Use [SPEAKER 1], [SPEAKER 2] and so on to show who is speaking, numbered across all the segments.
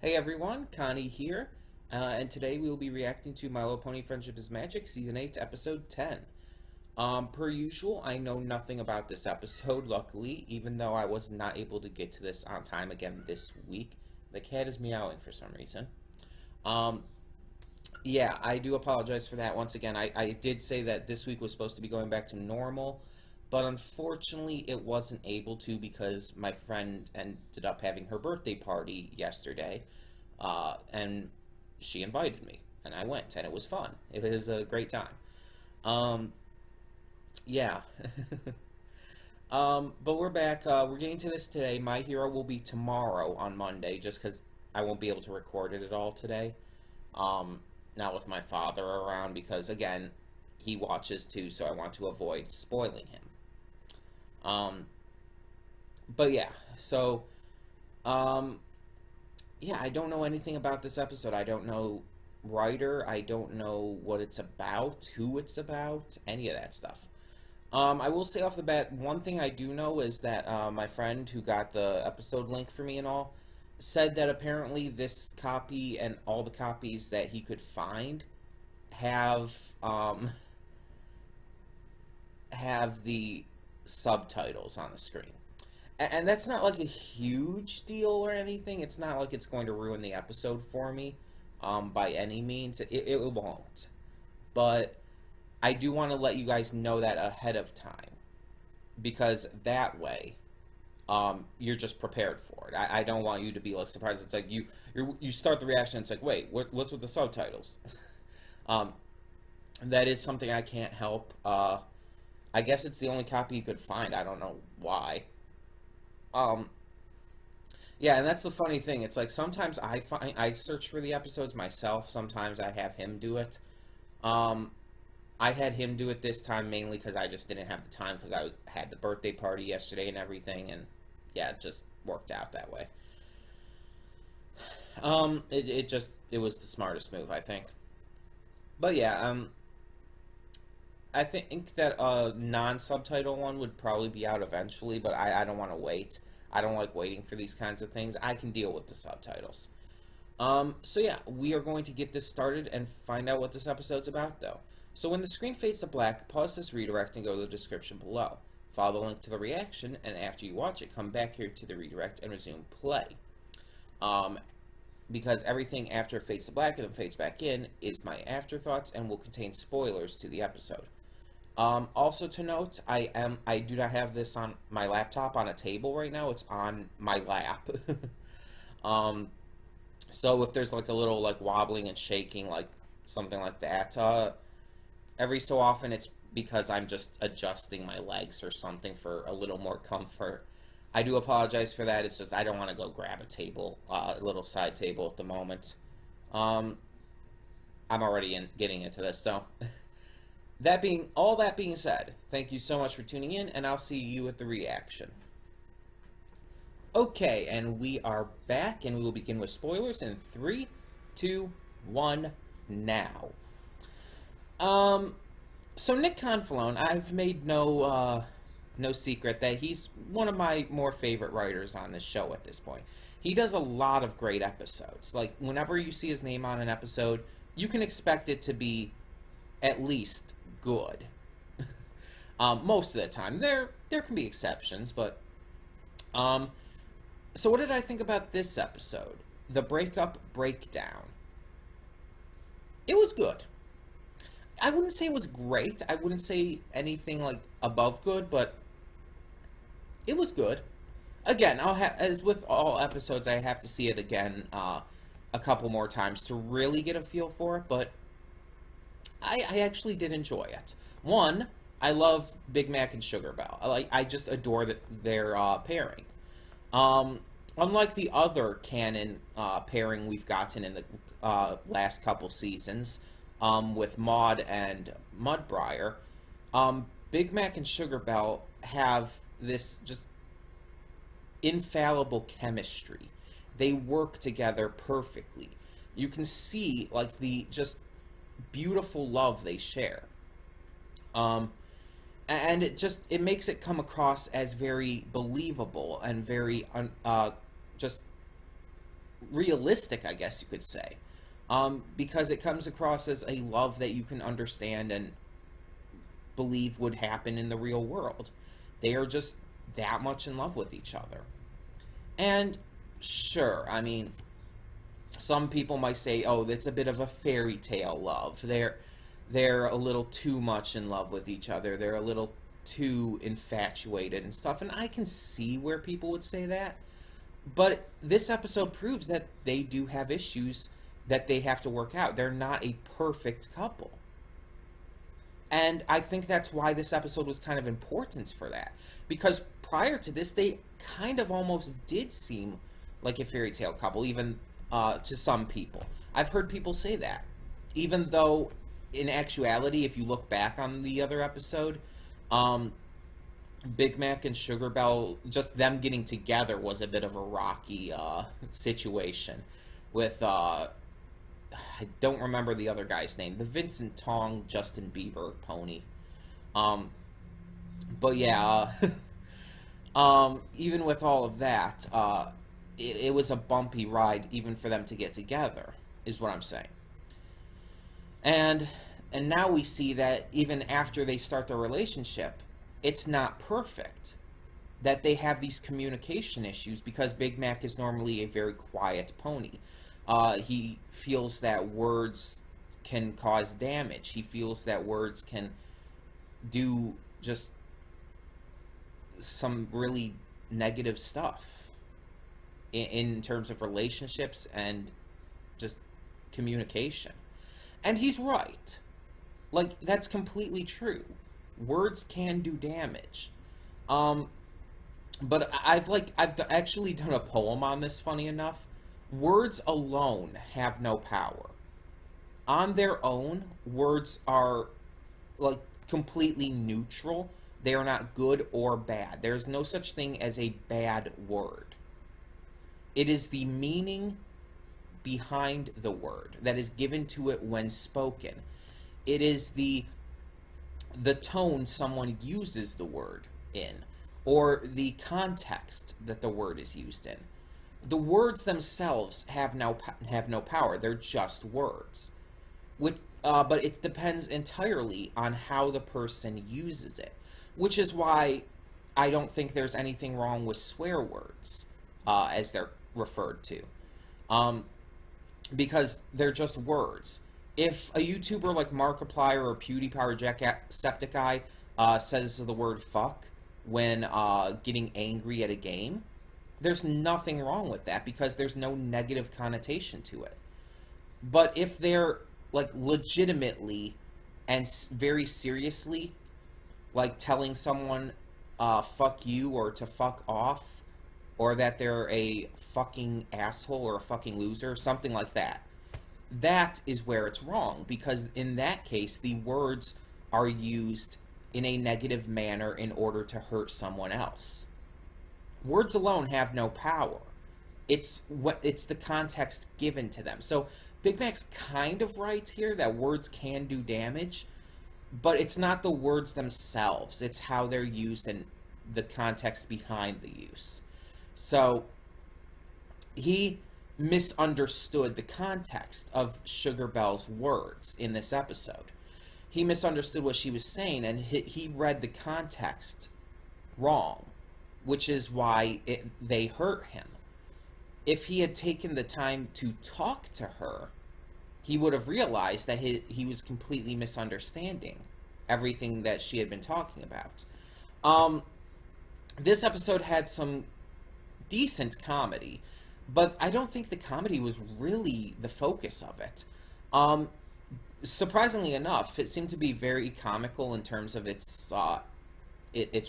[SPEAKER 1] Hey everyone, Connie here, and today we will be reacting to My Little Pony Friendship is Magic, Season 8, Episode 10. Per usual, I know nothing about this episode, luckily, even though I was not able to get to this on time again this week. The cat is meowing for some reason. Um, yeah, I do apologize for that once again. I did say that this week was supposed to be going back to normal, but unfortunately it wasn't able to because my friend ended up having her birthday party yesterday, and she invited me, and I went, and it was fun. It was a great time. Um, yeah. But we're back. We're getting to this today. My Hero will be tomorrow on Monday, just because I won't be able to record it at all today. Um, Not with my father around, because again, he watches too, so I want to avoid spoiling him. Um, but yeah, so um, yeah, I don't know anything about this episode. I don't know writer. I don't know what it's about, who it's about, any of that stuff. I will say off the bat, one thing I do know is that my friend who got the episode link for me and all said that apparently this copy and all the copies that he could find have um, have the subtitles on the screen. And that's not like a huge deal or anything. It's not like it's going to ruin the episode for me by any means. It won't. But I do want to let you guys know that ahead of time, because that way you're just prepared for it. I don't want you to be like surprised. It's like you start the reaction. It's like, wait, what's with the subtitles? um, that is something I can't help. I guess it's the only copy you could find. I don't know why. Um, yeah, and that's the funny thing. It's like sometimes I search for the episodes myself. Sometimes I have him do it. Um, I had him do it this time mainly because I just didn't have the time because I had the birthday party yesterday and everything, and yeah, it just worked out that way. It was the smartest move, I think. But yeah, I think that a non-subtitle one would probably be out eventually, but I don't want to wait. I don't like waiting for these kinds of things. I can deal with the subtitles. So yeah, we are going to get this started and find out what this episode's about, though. So when the screen fades to black, pause this redirect and go to the description below. Follow the link to the reaction, and after you watch it, come back here to the redirect and resume play. Um, because everything after it fades to black and then fades back in is my afterthoughts and will contain spoilers to the episode. Also to note, I do not have this on my laptop on a table right now. It's on my lap. um, so if there's like a little like wobbling and shaking, like something like that, every so often it's because I'm just adjusting my legs or something for a little more comfort. I do apologize for that. It's just I don't want to go grab a table, a little side table at the moment. Um, I'm already getting into this, so that being said, thank you so much for tuning in, and I'll see you at the reaction. Okay, and we are back, and we will begin with spoilers in three, two, one, now. Um, so Nick Confalone, I've made no secret that he's one of my more favorite writers on this show at this point. He does a lot of great episodes. Like whenever you see his name on an episode, you can expect it to be at least good. Most of the time, there can be exceptions, but um, so what did I think about this episode? The breakup breakdown. It was good. I wouldn't say it was great. I wouldn't say anything like above good, but it was good. Again, as with all episodes, I have to see it again a couple more times to really get a feel for it. But I actually did enjoy it. One, I love Big Mac and Sugar Belle. I just adore their pairing. Um, Unlike the other canon pairing we've gotten in the last couple seasons, with Maud and Mudbriar, Big Mac and Sugar Belle have this just infallible chemistry. They work together perfectly. You can see like the just beautiful love they share. Um, and it makes it come across as very believable and very just realistic, I guess you could say, because it comes across as a love that you can understand and believe would happen in the real world. They are just that much in love with each other. And sure, I mean, some people might say, "Oh, that's a bit of a fairy tale love. They're a little too much in love with each other. They're a little too infatuated and stuff." And I can see where people would say that. But this episode proves that they do have issues that they have to work out. They're not a perfect couple. And I think that's why this episode was kind of important for that. Because prior to this, they kind of almost did seem like a fairy tale couple, even to some people. I've heard people say that. Even though, in actuality, if you look back on the other episode, Big Mac and Sugar Belle, just them getting together was a bit of a rocky situation with, I don't remember the other guy's name, the Vincent Tong, Justin Bieber pony. But yeah, even with all of that, it was a bumpy ride even for them to get together, is what I'm saying. And now we see that even after they start their relationship, it's not perfect. That they have these communication issues because Big Mac is normally a very quiet pony. He feels that words can cause damage. He feels that words can do just some really negative stuff in terms of relationships and just communication. And he's right. Like, that's completely true. Words can do damage. But I've actually done a poem on this, funny enough. Words alone have no power. On their own, words are like completely neutral. They are not good or bad. There is no such thing as a bad word. It is the meaning behind the word that is given to it when spoken. It is the tone someone uses the word in, or the context that the word is used in. The words themselves have no power. They're just words. But it depends entirely on how the person uses it, which is why I don't think there's anything wrong with swear words, as they're referred to, because they're just words. If a YouTuber like Markiplier or PewDiePie or Jacksepticeye says the word fuck when getting angry at a game, there's nothing wrong with that because there's no negative connotation to it. But if they're like legitimately and very seriously like telling someone fuck you or to fuck off, or that they're a fucking asshole or a fucking loser, something like that, that is where it's wrong, because in that case the words are used in a negative manner in order to hurt someone else. Words alone have no power. It's the context given to them. So Big Mac's kind of right here that words can do damage, but it's not the words themselves. It's how they're used and the context behind the use. So he misunderstood the context of Sugar Belle's words in this episode. He misunderstood what she was saying, and he read the context wrong, which is why they hurt him. If he had taken the time to talk to her, he would have realized that he was completely misunderstanding everything that she had been talking about. This episode had some decent comedy, but I don't think the comedy was really the focus of it. Surprisingly enough, it seemed to be very comical in terms of its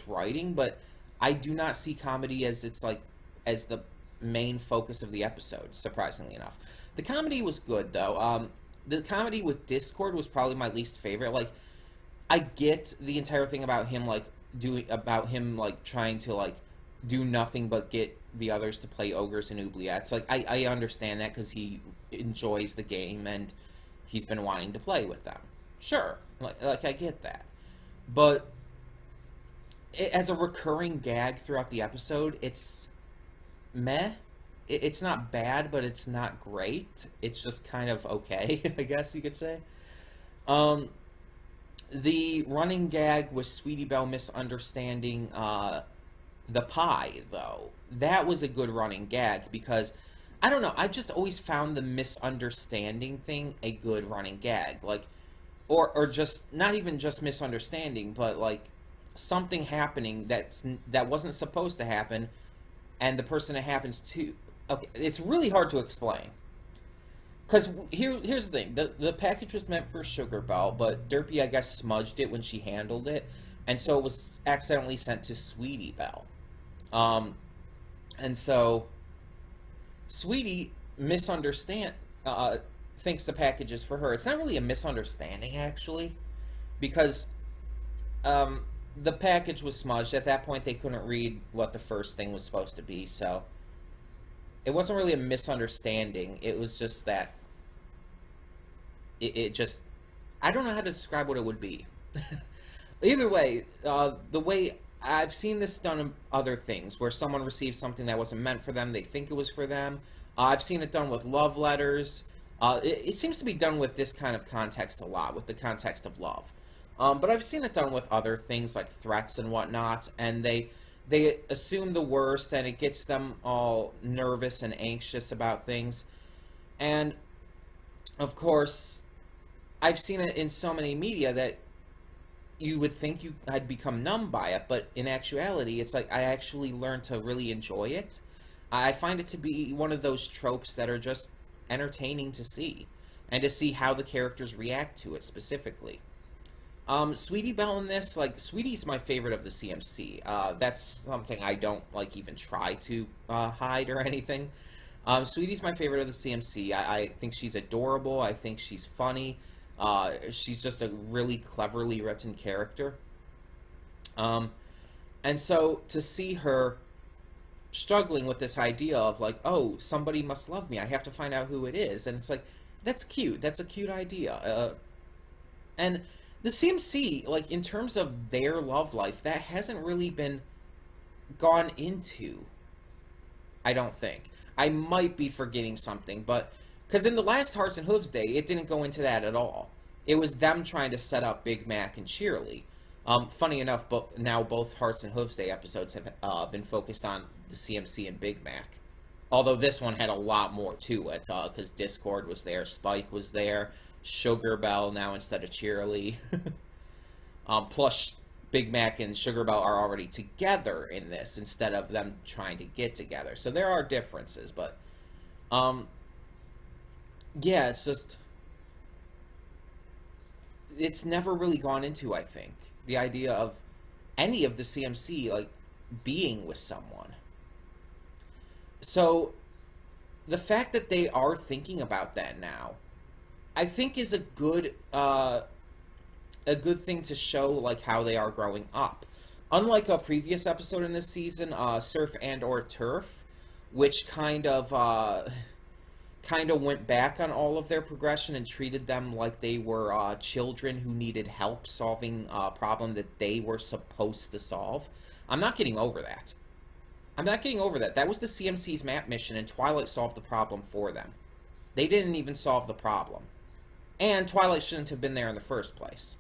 [SPEAKER 1] writing, but I do not see comedy as the main focus of the episode, surprisingly enough. The comedy was good, though. The comedy with Discord was probably my least favorite. Like, I get the entire thing about him, trying to, do nothing but get the others to play ogres and oubliettes. Like, I understand that because he enjoys the game and he's been wanting to play with them. Sure, I get that. But as a recurring gag throughout the episode, it's meh. it's not bad, but it's not great. It's just kind of okay, I guess you could say. Um, the running gag was Sweetie Belle misunderstanding the pie, though. That was a good running gag because I don't know. I just always found the misunderstanding thing a good running gag. Like, or just not even just misunderstanding, but like something happening that wasn't supposed to happen, and the person it happens to. Okay, it's really hard to explain. Because here's the thing: the package was meant for Sugar Belle, but Derpy I guess smudged it when she handled it, and so it was accidentally sent to Sweetie Belle. Um, and so Sweetie misunderstand thinks the package is for her. It's not really a misunderstanding actually, because um, the package was smudged. At that point, they couldn't read what the first thing was supposed to be, so it wasn't really a misunderstanding. It was just that it just I don't know how to describe what it would be. Either way, the way I've seen this done in other things, where someone receives something that wasn't meant for them, they think it was for them. I've seen it done with love letters. It seems to be done with this kind of context a lot, with the context of love. But I've seen it done with other things like threats and whatnot, and they assume the worst, and it gets them all nervous and anxious about things. And of course, I've seen it in so many media that you would think I'd become numb by it, but in actuality, it's like I actually learned to really enjoy it. I find it to be one of those tropes that are just entertaining to see, and to see how the characters react to it specifically. Sweetie Belle in this, like, Sweetie's my favorite of the CMC. That's something I don't, like, even try to hide or anything. Sweetie's my favorite of the CMC. I think she's adorable. I think she's funny. She's just a really cleverly written character. And so to see her struggling with this idea of like, oh, somebody must love me. I have to find out who it is. And it's like, that's cute. That's a cute idea. And the CMC, like, in terms of their love life, that hasn't really been gone into, I don't think. I might be forgetting something, but because in the last Hearts and Hooves Day, it didn't go into that at all. It was them trying to set up Big Mac and Cheerly. Funny enough, but now both Hearts and Hooves Day episodes have been focused on the CMC and Big Mac. Although this one had a lot more to it, because Discord was there, Spike was there, Sugar Belle now instead of Cheerly. Plus, Big Mac and Sugar Belle are already together in this instead of them trying to get together. So there are differences, but yeah, it's never really gone into, I think, the idea of any of the CMC, like, being with someone. So the fact that they are thinking about that now, I think, is a good thing to show, like, how they are growing up. Unlike a previous episode in this season, Surf and or Turf, which kind of went back on all of their progression and treated them like they were children who needed help solving a problem that they were supposed to solve. I'm not getting over that. That was the CMC's map mission, and Twilight solved the problem for them. They didn't even solve the problem. And Twilight shouldn't have been there in the first place,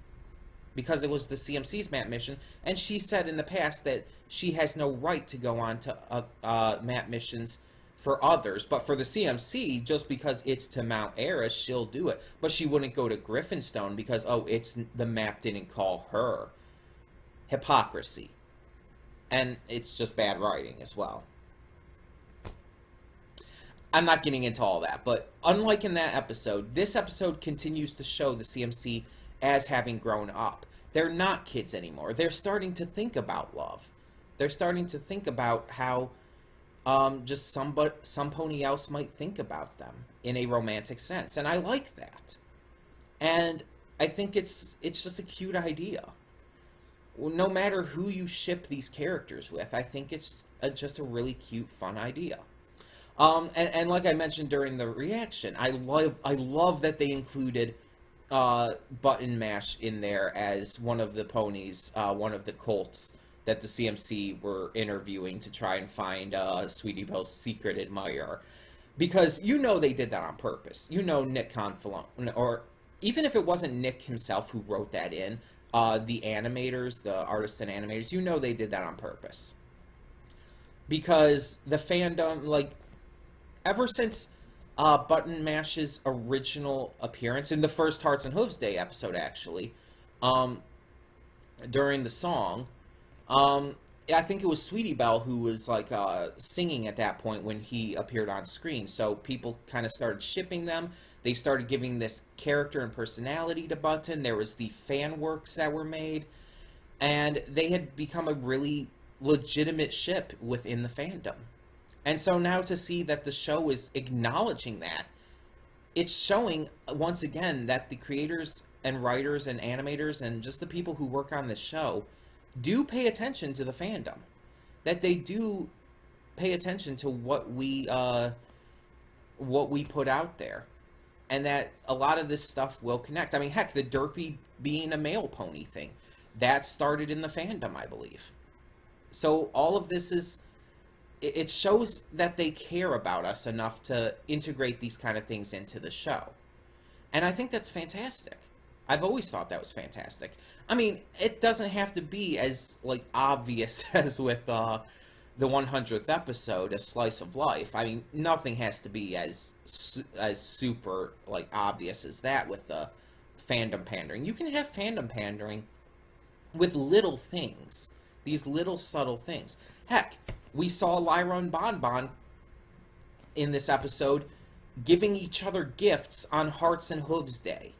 [SPEAKER 1] because it was the CMC's map mission, and she said in the past that she has no right to go on to map missions for others, but for the CMC, just because it's to Mount Eris, she'll do it. But she wouldn't go to Griffinstone because, oh, the map didn't call her. Hypocrisy. And it's just bad writing as well. I'm not getting into all that, but unlike in that episode, this episode continues to show the CMC as having grown up. They're not kids anymore. They're starting to think about love. They're starting to think about how just some pony else might think about them in a romantic sense, and I like that. And I think it's just a cute idea. No matter who you ship these characters with, I think it's just a really cute, fun idea. And like I mentioned during the reaction, I love that they included Button Mash in there as one of the ponies, one of the colts that the CMC were interviewing to try and find Sweetie Belle's secret admirer. Because you know they did that on purpose. You know Nick Confalone, or even if it wasn't Nick himself who wrote that in, the animators, the artists and animators, you know they did that on purpose. Because the fandom, like, ever since Button Mash's original appearance in the first Hearts and Hooves Day episode, actually, during the song, I think it was Sweetie Belle who was like singing at that point when he appeared on screen. So people kind of started shipping them. They started giving this character and personality to Button. There was the fan works that were made, and they had become a really legitimate ship within the fandom. And so now to see that the show is acknowledging that, it's showing once again that the creators and writers and animators and just the people who work on this show do pay attention to the fandom. That they do pay attention to what we put out there. And that a lot of this stuff will connect. I mean, heck, the Derpy being a male pony thing, that started in the fandom, I believe. So all of this is, it shows that they care about us enough to integrate these kind of things into the show. And I think that's fantastic. I've always thought that was fantastic. I mean, it doesn't have to be as, like, obvious as with the 100th episode, A Slice of Life. I mean, nothing has to be as super, like, obvious as that with the fandom pandering. You can have fandom pandering with little things. These little subtle things. Heck, we saw Lyra and Bon Bon in this episode giving each other gifts on Hearts and Hooves Day.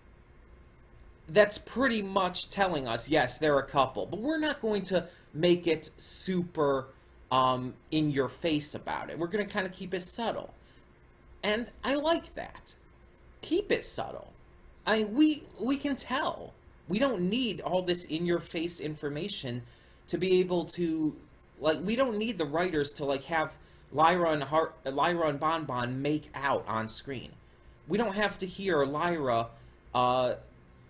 [SPEAKER 1] That's pretty much telling us, yes, they're a couple, but we're not going to make it super in your face about it. We're going to kind of keep it subtle. And I like that. Keep it subtle. I mean, we can tell. We don't need all this in your face information to be able to, like, we don't need the writers to, like, have Lyra and Bon Bon make out on screen. We don't have to hear Lyra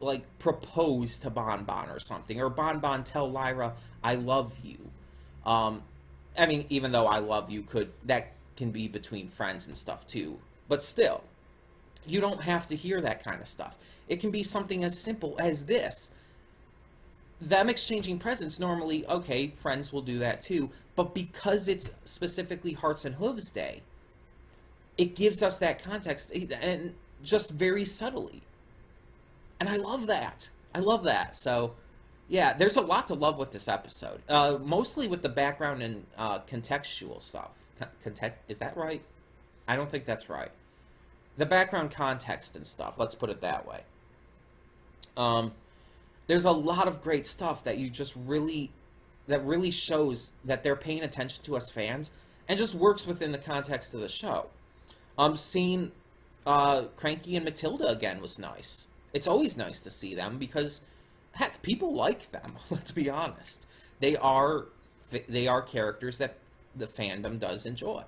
[SPEAKER 1] like propose to Bon Bon or something, or Bon Bon tell Lyra, "I love you." I mean, even though "I love you" that can be between friends and stuff too, but still, you don't have to hear that kind of stuff. It can be something as simple as this. Them exchanging presents, normally, okay, friends will do that too, but because it's specifically Hearts and Hooves Day, it gives us that context, and just very subtly. And I love that. I love that. So, yeah, there's a lot to love with this episode. Mostly with the background and contextual stuff. Is that right? I don't think that's right. The background context and stuff, let's put it that way. There's a lot of great stuff that really shows that they're paying attention to us fans and just works within the context of the show. Seeing Cranky and Matilda again was nice. It's always nice to see them because, heck, people like them. Let's be honest. They are characters that the fandom does enjoy,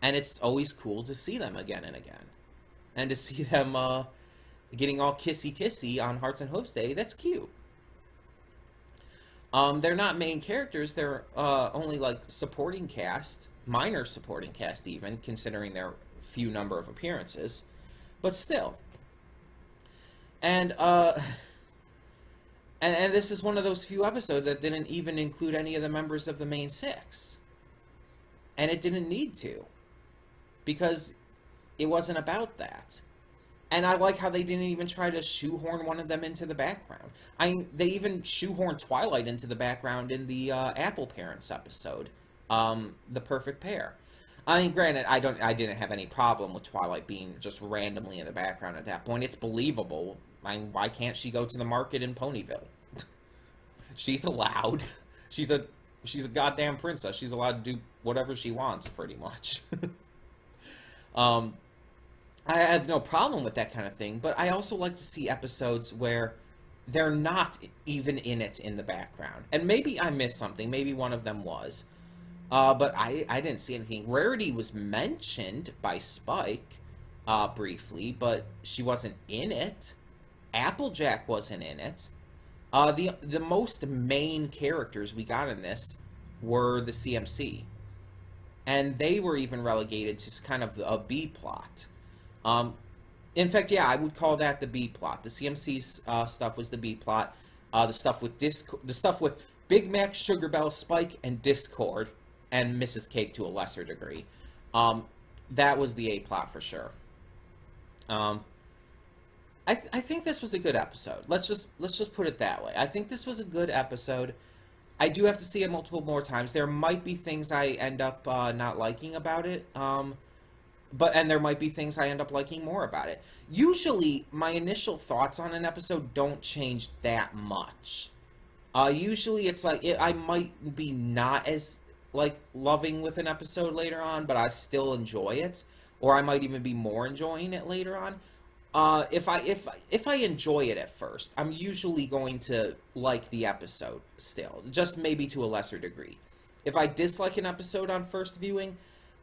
[SPEAKER 1] and it's always cool to see them again and again, and to see them getting all kissy on Hearts and Hooves Day. That's cute. They're not main characters. They're only like supporting cast, minor supporting cast, even considering their few number of appearances, but still. And this is one of those few episodes that didn't even include any of the members of the main six. And it didn't need to. Because it wasn't about that. And I like how they didn't even try to shoehorn one of them into the background. They even shoehorned Twilight into the background in the Apple Parents episode. The Perfect Pair. I mean, granted, I didn't have any problem with Twilight being just randomly in the background at that point. It's believable. I mean, why can't she go to the market in Ponyville? She's allowed. She's a goddamn princess. She's allowed to do whatever she wants, pretty much. I have no problem with that kind of thing, but I also like to see episodes where they're not even in it in the background. And maybe I missed something. Maybe one of them was. But I didn't see anything. Rarity was mentioned by Spike briefly, but she wasn't in it. Applejack wasn't in it. The most main characters we got in this were the CMC, and they were even relegated to kind of a B plot. In fact, yeah, I would call that the B plot. The CMC's stuff was the B plot. The stuff with Big Mac, Sugar Bell, Spike, and Discord, and Mrs. Cake to a lesser degree. That was the A plot for sure. I think this was a good episode. Let's just put it that way. I think this was a good episode. I do have to see it multiple more times. There might be things I end up not liking about it. And there might be things I end up liking more about it. Usually, my initial thoughts on an episode don't change that much. Usually, it's like I might be not as like loving with an episode later on, but I still enjoy it, or I might even be more enjoying it later on. If I enjoy it at first, I'm usually going to like the episode still, just maybe to a lesser degree. If I dislike an episode on first viewing,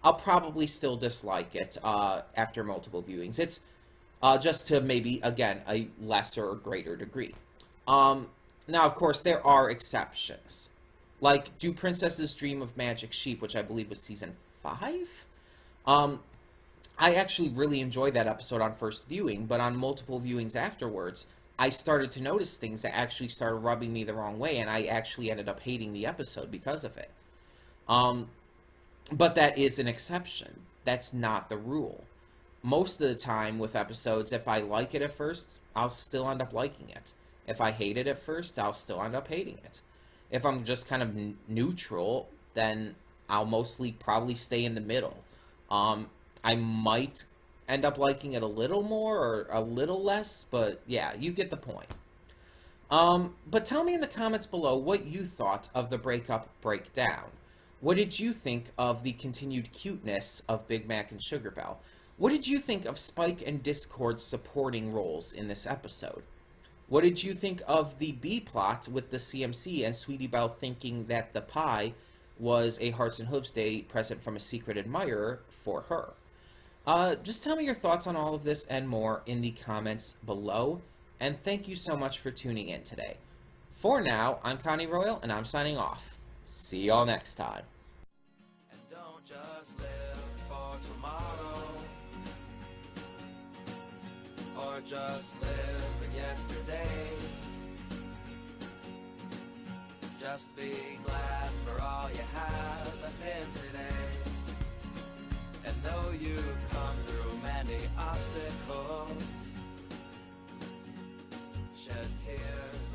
[SPEAKER 1] I'll probably still dislike it after multiple viewings. It's just to maybe, again, a lesser or greater degree. Now, of course, there are exceptions. Like, Do Princesses Dream of Magic Sheep, which I believe was season 5? I actually really enjoyed that episode on first viewing, but on multiple viewings afterwards, I started to notice things that actually started rubbing me the wrong way, and I actually ended up hating the episode because of it. But that is an exception. That's not the rule. Most of the time with episodes, if I like it at first, I'll still end up liking it. If I hate it at first, I'll still end up hating it. If I'm just kind of neutral, then I'll mostly probably stay in the middle. I might end up liking it a little more or a little less, but yeah, you get the point. But tell me in the comments below what you thought of the breakup breakdown. What did you think of the continued cuteness of Big Mac and Sugar Bell? What did you think of Spike and Discord's supporting roles in this episode? What did you think of the B plot with the CMC and Sweetie Belle thinking that the pie was a Hearts and Hooves Day present from a secret admirer for her? Just tell me your thoughts on all of this and more in the comments below. And thank you so much for tuning in today. For now, I'm Connie Royal, and I'm signing off. See y'all next time.
[SPEAKER 2] And don't just live for tomorrow, or just live in yesterday. Just be glad for all you have that's in today. And though you've come through many obstacles, shed tears